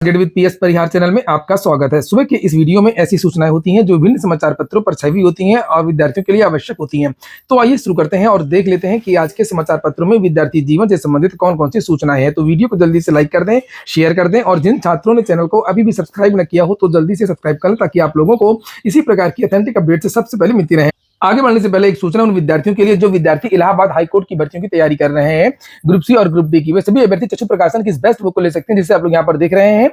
Gate with PS Parihar channel में आपका स्वागत है। सुबह के इस वीडियो में ऐसी सूचनाएं होती हैं जो विभिन्न समाचार पत्रों पर छवि होती हैं और विद्यार्थियों के लिए आवश्यक होती हैं। तो आइए शुरू करते हैं और देख लेते हैं कि आज के समाचार पत्रों में विद्यार्थी जीवन से संबंधित कौन कौन सी सूचनाएं हैं। तो वीडियो को जल्दी से लाइक कर दें, शेयर कर दें और जिन छात्रों ने चैनल को अभी भी सब्सक्राइब न किया हो तो जल्दी से सब्सक्राइब कर लें ताकि आप लोगों को इसी प्रकार की ऑथेंटिक अपडेट से सबसे पहले मिलती रहे। आगे बढ़ने से पहले एक सूचना उन विद्यार्थियों के लिए जो विद्यार्थी इलाहाबाद हाईकोर्ट की भर्तियों की तैयारी कर रहे हैं, ग्रुप सी और ग्रुप डी की। वे सभी अभ्यर्थी चक्षु प्रकाशन की इस बेस्ट बुक को ले सकते हैं जिसे आप लोग यहाँ पर देख रहे हैं।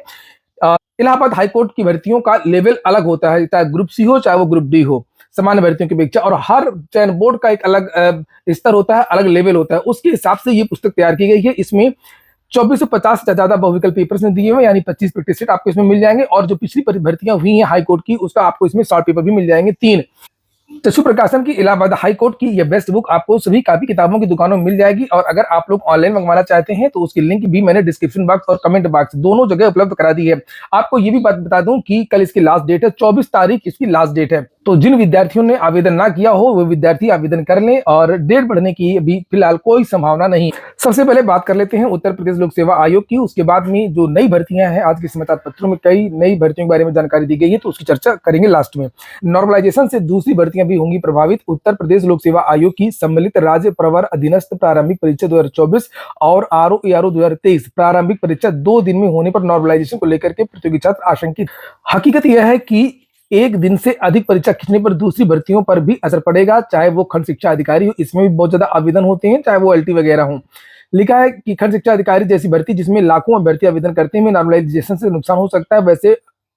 इलाहाबाद हाईकोर्ट की भर्तियों का लेवल अलग होता है, चाहे ग्रुप सी हो चाहे वो ग्रुप डी हो, सामान्य भर्तियों की अपेक्षा। और हर चयन बोर्ड का एक अलग स्तर होता है, अलग लेवल होता है। उसके हिसाब से ये पुस्तक तैयार की गई है। इसमें 2450 से ज्यादा बहुविकल्प पेपर्स दिए हुए, यानी 25 प्रैक्टिस सेट आपको इसमें मिल जाएंगे। और जो पिछली भर्तियां हुई हैं हाईकोर्ट की, उसका आपको इसमें शॉर्ट पेपर भी मिल जाएंगे 3। चक्षु प्रकाशन की इलाहाबाद हाईकोर्ट की यह बेस्ट बुक आपको सभी कापी किताबों की दुकानों में मिल जाएगी। और अगर आप लोग ऑनलाइन मंगवाना चाहते हैं तो उसकी लिंक भी मैंने डिस्क्रिप्शन बॉक्स और कमेंट बॉक्स दोनों जगह उपलब्ध करा दी है। आपको ये भी बात बता दूं कि कल इसकी लास्ट डेट है, 24 तारीख इसकी लास्ट डेट है। तो जिन विद्यार्थियों ने आवेदन ना किया हो वो विद्यार्थी आवेदन कर लें और डेट बढ़ने की अभी फिलहाल कोई संभावना नहीं। सबसे पहले बात कर लेते हैं उत्तर प्रदेश लोक सेवा आयोग की। उसके बाद में जो नई भर्तियां हैं, आज के समाचार पत्रों में कई नई भर्तियों के बारे में जानकारी दी गई है, तो उसकी चर्चा करेंगे लास्ट में। नॉर्मलाइजेशन से दूसरी भर्तियां भी होंगी प्रभावित। उत्तर प्रदेश लोक सेवा आयोग की सम्मिलित राज्य प्रवर अधीनस्थ प्रारंभिक परीक्षा 2024 और आरओ एआरओ 2023 प्रारंभिक परीक्षा 2 दिन में होने पर नॉर्मलाइजेशन को लेकर के प्रतियोगी छात्र आशंकित। हकीकत यह है कि एक दिन से अधिक परीक्षा खींचने पर दूसरी भर्तियों पर भी असर पड़ेगा, चाहे वो खंड शिक्षा अधिकारी हो, इसमें भी बहुत ज्यादा आवेदन होते हैं, चाहे वो एलटी वगैरह हो। लिखा है कि खंड शिक्षा अधिकारी जैसी भर्ती जिसमें लाखों अभ्यर्थी आवेदन करते हैं, नॉर्मलाइजेशन से नुकसान हो सकता है। वैसे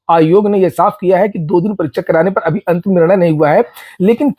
आयोग ने यह साफ किया है कि 2 दिन परीक्षा कराने पर अभी अंतिम निर्णय नहीं हुआ है, लेकिन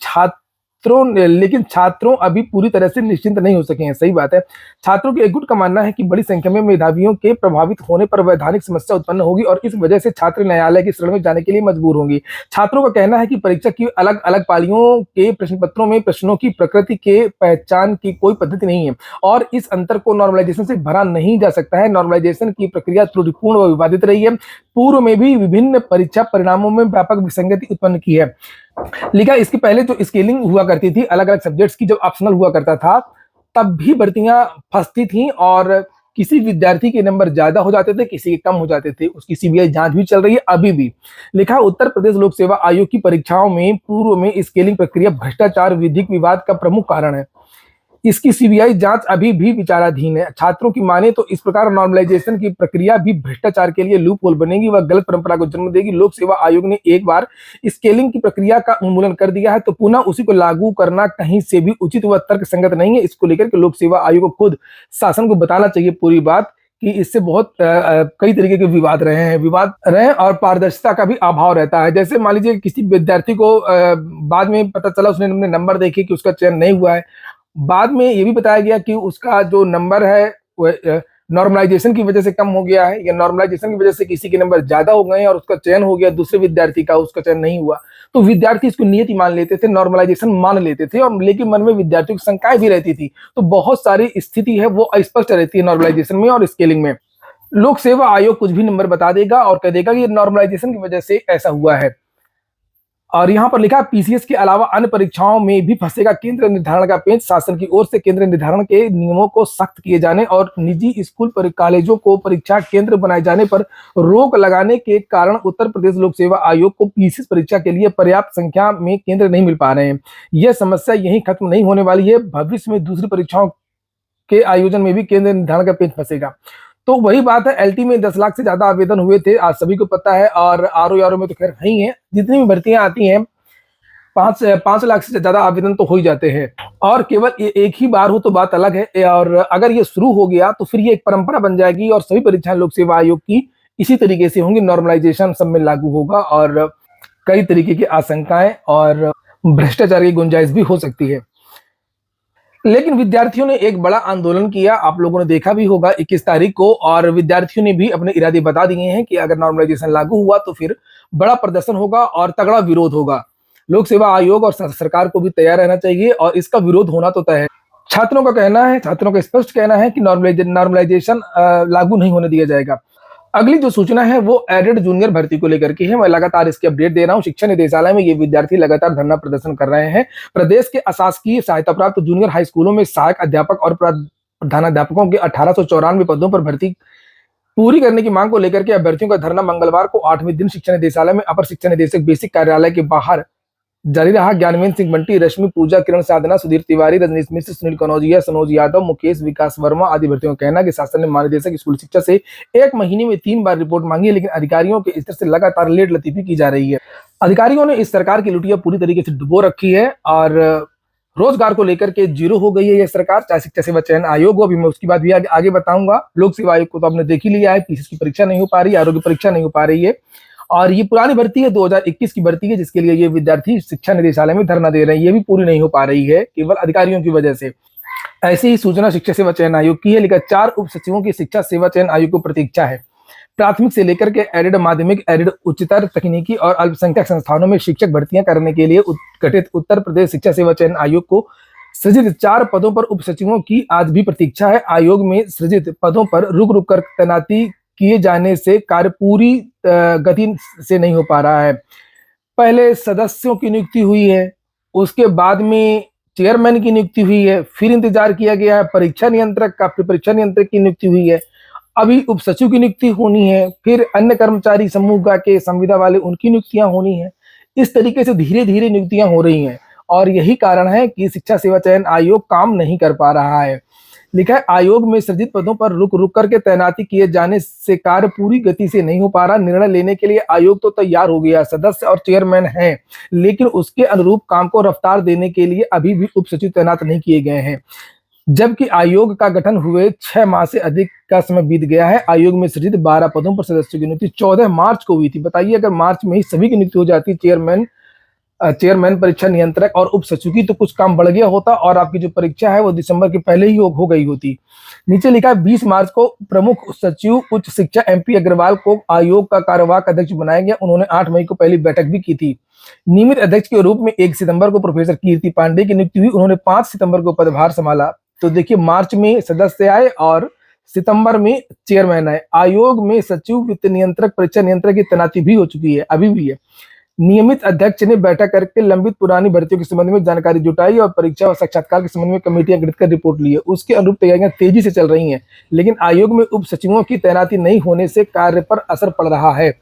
छात्रों अभी पूरी तरह से निश्चिंत नहीं हो सके हैं। सही बात है। छात्रों के एक गुट का मानना है कि बड़ी संख्या में मेधावियों के प्रभावित होने पर वैधानिक समस्या उत्पन्न होगी और इस वजह से छात्र न्यायालय की शरण में जाने के लिए मजबूर होंगे। छात्रों का कहना है कि परीक्षा की अलग अलग पालियों के प्रश्न पत्रों में प्रश्नों की प्रकृति के पहचान की कोई पद्धति नहीं है और इस अंतर को नॉर्मलाइजेशन से भरा नहीं जा सकता है। नॉर्मलाइजेशन की प्रक्रिया त्रुटिपूर्ण व विवादित रही है। पूर्व में भी विभिन्न परीक्षा परिणामों में व्यापक विसंगति उत्पन्न की है। लिखा इसके पहले जो स्केलिंग हुआ करती थी अलग अलग सब्जेक्ट्स की, जब ऑप्शनल हुआ करता था तब भी भर्तियां फंसती थी और किसी विद्यार्थी के नंबर ज्यादा हो जाते थे, किसी के कम हो जाते थे। उसकी सीबीआई जांच भी चल रही है अभी भी। लिखा उत्तर प्रदेश लोक सेवा आयोग की परीक्षाओं में पूर्व में स्केलिंग प्रक्रिया भ्रष्टाचार विधिक विवाद का प्रमुख कारण है। इसकी सीबीआई जांच अभी भी विचाराधीन है। छात्रों की माने तो इस प्रकार नॉर्मलाइजेशन की प्रक्रिया भी भ्रष्टाचार के लिए लूप होल बनेगी व गलत परंपरा को जन्म देगी। लोक सेवा आयोग ने एक बार स्केलिंग की प्रक्रिया का उन्मूलन कर दिया है तो पुनः उसी को लागू करना कहीं से भी उचित व तर्क संगत नहीं है। इसको लेकर के लोक सेवा आयोग को खुद शासन को बताना चाहिए पूरी बात कि इससे बहुत कई तरीके के विवाद रहे और पारदर्शिता का भी अभाव रहता है। जैसे मान लीजिए किसी विद्यार्थी को बाद में पता चला, उसने नंबर देखे कि उसका चयन नहीं हुआ है, बाद में ये भी बताया गया कि उसका जो नंबर है वह नॉर्मलाइजेशन की वजह से कम हो गया है या नॉर्मलाइजेशन की वजह से किसी के नंबर ज्यादा हो गए हैं और उसका चयन हो गया, दूसरे विद्यार्थी का उसका चयन नहीं हुआ। तो विद्यार्थी इसको नियति मान लेते थे, नॉर्मलाइजेशन मान लेते थे और लेकिन मन में विद्यार्थियों की शंकाएं भी रहती थी। तो बहुत सारी स्थिति है वो अस्पष्ट रहती है नॉर्मलाइजेशन में और स्केलिंग में। लोक सेवा आयोग कुछ भी नंबर बता देगा और कह देगा कि नॉर्मलाइजेशन की वजह से ऐसा हुआ है। और यहाँ पर लिखा पीसीएस के अलावा अन्य परीक्षाओं में भी फंसेगा केंद्र निर्धारण का पेंच। शासन की ओर से केंद्र निर्धारण के नियमों को सख्त किए जाने और निजी स्कूल कॉलेजों को परीक्षा केंद्र बनाए जाने पर रोक लगाने के कारण उत्तर प्रदेश लोक सेवा आयोग को पीसीएस परीक्षा के लिए पर्याप्त संख्या में केंद्र नहीं मिल पा रहे हैं। यह समस्या यहीं खत्म नहीं होने वाली है। भविष्य में दूसरी परीक्षाओं के आयोजन में भी केंद्र निर्धारण का पेंच फंसेगा। तो वही बात है, एलटी में 10 लाख से ज्यादा आवेदन हुए थे, आज सभी को पता है। और आरओ में तो खैर नहीं है। जितनी भी भर्तियां आती हैं 5 लाख से ज्यादा आवेदन तो हो ही जाते हैं और केवल एक ही बार हो तो बात अलग है। और अगर ये शुरू हो गया तो फिर ये एक परंपरा बन जाएगी और सभी परीक्षाएं लोक सेवा आयोग की इसी तरीके से होंगी। नॉर्मलाइजेशन सब में लागू होगा और कई तरीके की आशंकाएं और भ्रष्टाचार की गुंजाइश भी हो सकती है। लेकिन विद्यार्थियों ने एक बड़ा आंदोलन किया, आप लोगों ने देखा भी होगा 21 तारीख को, और विद्यार्थियों ने भी अपने इरादे बता दिए हैं कि अगर नॉर्मलाइजेशन लागू हुआ तो फिर बड़ा प्रदर्शन होगा और तगड़ा विरोध होगा। लोक सेवा आयोग और सरकार को भी तैयार रहना चाहिए और इसका विरोध होना तो तय है। छात्रों का स्पष्ट कहना है कि नॉर्मलाइजेशन लागू नहीं होने दिया जाएगा। अगली जो सूचना है वो एडेड जूनियर भर्ती को लेकर के है। मैं लगातार इसकी अपडेट दे रहा हूं। शिक्षा निदेशालय में ये विद्यार्थी लगातार धरना प्रदर्शन कर रहे हैं। प्रदेश के अशासकीय सहायता प्राप्त जूनियर हाई स्कूलों में सहायक अध्यापक और प्रधानाध्यापकों के 1894 पदों पर भर्ती पूरी करने की मांग को लेकर के अभ्यर्थियों का धरना मंगलवार को 8वें दिन शिक्षा निदेशालय में अपर शिक्षा निदेशक बेसिक कार्यालय के बाहर जारी रहा। ज्ञानवेंद्र सिंह बंटी, रश्मि पूजा, किरण साधना, सुधीर तिवारी, रजनीश मिश्र, सुनील कनौजिया, सनोज यादव, मुकेश विकास वर्मा आदि भर्तियों का कहना कि शासन ने महानिदेशक स्कूल शिक्षा से 1 महीने में 3 बार रिपोर्ट मांगी है, लेकिन अधिकारियों के स्तर से लगातार लेट लतीफी की जा रही है। अधिकारियों ने इस सरकार की लुटिया पूरी तरीके से डुबो रखी है और रोजगार को लेकर के जीरो हो गई है यह सरकार, चाहे शिक्षा सेवा चयन आयोग हो। अभी मैं उसकी बात भी आगे बताऊंगा। लोक सेवा आयोग को तो आपने देख ही लिया है, पीसीएस की परीक्षा नहीं हो पा रही है, आरोग्य परीक्षा नहीं हो पा रही है और ये पुरानी भर्ती है, 2021 की भर्ती है, जिसके लिए ये विद्यार्थी शिक्षा निदेशालय में धरना दे रहे हैं। ये भी पूरी नहीं हो पा रही है केवल अधिकारियों की वजह से। ऐसी ही सूचना शिक्षा सेवा चयन आयोग की है, लेकिन 4 उप सचिवों की शिक्षा सेवा चयन आयोग को प्रतीक्षा है। प्राथमिक से लेकर के एडेड माध्यमिक, एडेड उच्चतर, तकनीकी और अल्पसंख्यक संस्थानों में शिक्षक भर्तियां करने के लिए गठित उत्तर प्रदेश शिक्षा सेवा चयन आयोग को सृजित 4 पदों पर उप सचिवों की आज भी प्रतीक्षा है। आयोग में सृजित पदों पर रुक रुक कर तैनाती किए जाने से कार्य पूरी गति से नहीं हो पा रहा है। पहले सदस्यों की नियुक्ति हुई है, उसके बाद में चेयरमैन की नियुक्ति हुई है, फिर इंतजार किया गया है परीक्षा नियंत्रक का, फिर परीक्षा नियंत्रक की नियुक्ति हुई है, अभी उप सचिव की नियुक्ति होनी है, फिर अन्य कर्मचारी समूह का के संविदा वाले उनकी नियुक्तियां होनी है। इस तरीके से धीरे धीरे नियुक्तियां हो रही हैं और यही कारण है कि शिक्षा सेवा चयन आयोग काम नहीं कर पा रहा है। लिखा है, आयोग में सृजित पदों पर रुक रुक करके तैनाती किए जाने से कार्य पूरी गति से नहीं हो पा रहा। निर्णय लेने के लिए आयोग तो तैयार हो गया, सदस्य और चेयरमैन हैं, लेकिन उसके अनुरूप काम को रफ्तार देने के लिए अभी भी उप सचिव तैनात नहीं किए गए हैं। जबकि आयोग का गठन हुए 6 माह से अधिक का समय बीत गया है। आयोग में सृजित 12 पदों पर सदस्यों की नियुक्ति 14 मार्च को हुई थी। बताइए, अगर मार्च में ही सभी की नियुक्ति हो जाती, चेयरमैन, परीक्षा नियंत्रक और उप सचिव की, तो कुछ काम बढ़ गया होता और आपकी जो परीक्षा है वो दिसंबर के पहले ही हो गई होती। नीचे लिखा है, 20 मार्च को प्रमुख सचिव उच्च शिक्षा MP अग्रवाल को आयोग का कार्यवाहक अध्यक्ष बनाया गया। उन्होंने 8 मई को पहली बैठक भी की थी। नियमित अध्यक्ष के रूप में 1 सितंबर को प्रोफेसर कीर्ति पांडे की नियुक्ति हुई। उन्होंने 5 सितंबर को पदभार संभाला। तो देखिए, मार्च में सदस्य आए और सितंबर में चेयरमैन आए। आयोग में सचिव, वित्त नियंत्रक, परीक्षा नियंत्रक की तैनाती भी हो चुकी है, अभी भी है। नियमित अध्यक्ष ने बैठक करके लंबित पुरानी भर्तियों के संबंध में जानकारी जुटाई और परीक्षा और साक्षात्कार के संबंध में कमेटियां गठित कर रिपोर्ट ली है। उसके अनुरूप तैयारियां तेजी से चल रही हैं, लेकिन आयोग में उप सचिवों की तैनाती नहीं होने से कार्य पर असर पड़ रहा है।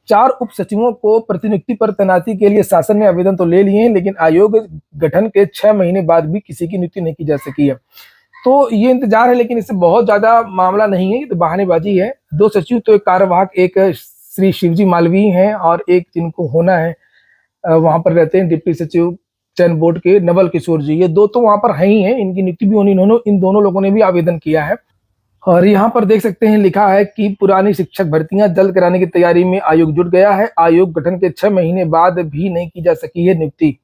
4 उप सचिवों को प्रतिनियुक्ति पर तैनाती के लिए शासन ने आवेदन तो ले लिए हैं, लेकिन आयोग गठन के 6 महीने बाद भी किसी की नियुक्ति नहीं की जा सकी है। तो ये इंतजार है, लेकिन इससे बहुत ज्यादा मामला नहीं है, ये तो बहानेबाजी है। 2 सचिव तो एक कार्यवाहक, एक श्री शिवजी मालवीय हैं और एक जिनको होना है वहां पर रहते हैं डिप्टी सचिव चयन बोर्ड के नवल किशोर जी, ये 2 तो वहां पर है ही हैं, इनकी नियुक्ति भी होनी। इन दोनों लोगों ने भी आवेदन किया है और यहाँ पर देख सकते हैं लिखा है कि पुरानी शिक्षक भर्तियां जल्द कराने की तैयारी में आयोग जुट गया है। आयोग गठन के 6 महीने बाद भी नहीं की जा सकी है नियुक्ति।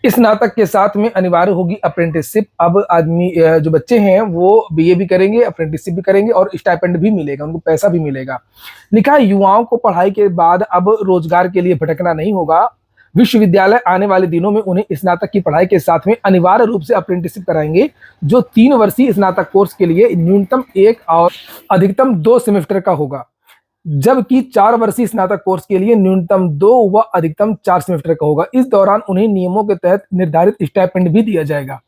इस स्नातक के साथ में अनिवार्य होगी अप्रेंटिसशिप। अब आदमी जो बच्चे हैं वो BA भी करेंगे, अप्रेंटिसशिप भी करेंगे और स्टाइपेंड भी मिलेगा, उनको पैसा भी मिलेगा। लिखा है, युवाओं को पढ़ाई के बाद अब रोजगार के लिए भटकना नहीं होगा। विश्वविद्यालय आने वाले दिनों में उन्हें स्नातक की पढ़ाई के साथ में अनिवार्य रूप से अप्रेंटिसशिप कराएंगे, जो 3 वर्षीय स्नातक कोर्स के लिए न्यूनतम 1 और अधिकतम 2 सेमेस्टर का होगा, जबकि 4 वर्षीय स्नातक कोर्स के लिए न्यूनतम 2 व अधिकतम 4 सेमेस्टर का होगा। इस दौरान उन्हें नियमों के तहत निर्धारित स्टाइपेंड भी दिया जाएगा।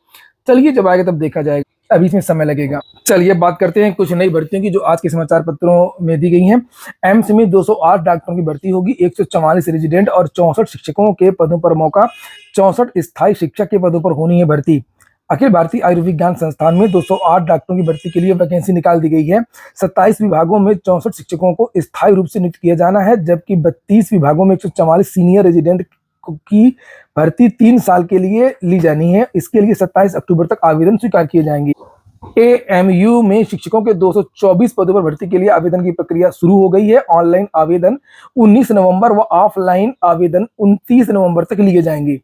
चलिए, जब आएगा तब देखा जाएगा, अभी इसमें समय लगेगा। चलिए बात करते हैं कुछ नई भर्तियों की जो आज के समाचार पत्रों में दी गई हैं। एम्स में 208 डॉक्टरों की भर्ती होगी, 144 रेजिडेंट और 64 शिक्षकों के पदों पर मौका, 64 स्थायी शिक्षक के पदों पर होनी है भर्ती। अखिल भारतीय आयुर्विज्ञान संस्थान में 208 डॉक्टरों की भर्ती के लिए वैकेंसी निकाल दी गई है। 27 विभागों में 64 शिक्षकों को स्थायी रूप से नियुक्त किया जाना है, जबकि 32 विभागों में 144 सीनियर रेजिडेंट की भर्ती 3 साल के लिए ली जानी है। इसके लिए 27 अक्टूबर तक आवेदन स्वीकार किए जाएंगे। AMU में शिक्षकों के 224 पदों पर भर्ती के लिए आवेदन की प्रक्रिया शुरू हो गई है। ऑनलाइन आवेदन 19 नवंबर व ऑफलाइन आवेदन 29 नवंबर तक लिए जाएंगे।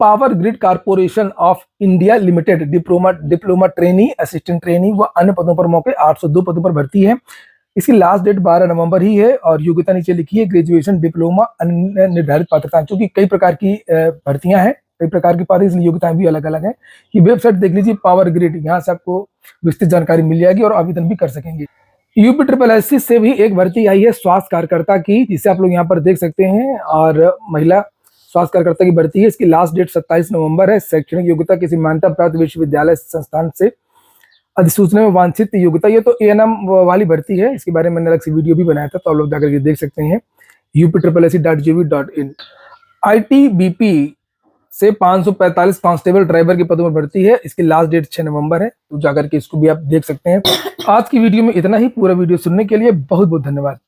Power grid corporation of India limited diploma trainee, assistant trainee व अन्य पदों पर मौके, 802 पदों पर भर्ती है। इसकी लास्ट डेट 12 नवंबर ही है और योग्यता नीचे लिखी है, ग्रेजुएशन, डिप्लोमा, अन्य निर्धारित पात्रता, क्योंकि कई प्रकार की भर्तियां हैं, कई प्रकार की पात्र, इसलिए योग्यताएं भी अलग अलग हैं। ये वेबसाइट देख लीजिए, पावर ग्रिड, यहाँ से आपको विस्तृत जानकारी मिल जाएगी और आवेदन भी कर सकेंगे। UPSSSC से भी एक भर्ती आई है स्वास्थ्य कार्यकर्ता की, जिसे आप लोग यहाँ पर देख सकते हैं, और महिला स्वास्थ्य कार्यकर्ता की भर्ती है। इसकी लास्ट डेट 27 नवंबर है। शैक्षणिक योग्यता किसी मान्यता प्राप्त विश्वविद्यालय संस्थान से अधिसूचना में वांछित योग्यता, ये तो एएनएम वाली भर्ती है, इसके बारे में मैंने अलग से वीडियो भी बनाया था, तो आप लोग जाकर के देख सकते हैं up.sc.gov.in। आईटीबीपी से 545 कांस्टेबल ड्राइवर के पदों पर भर्ती है, इसकी लास्ट डेट 6 नवंबर है, तो जाकर के इसको भी आप देख सकते हैं। आज की वीडियो में इतना ही। पूरा वीडियो सुनने के लिए बहुत बहुत धन्यवाद।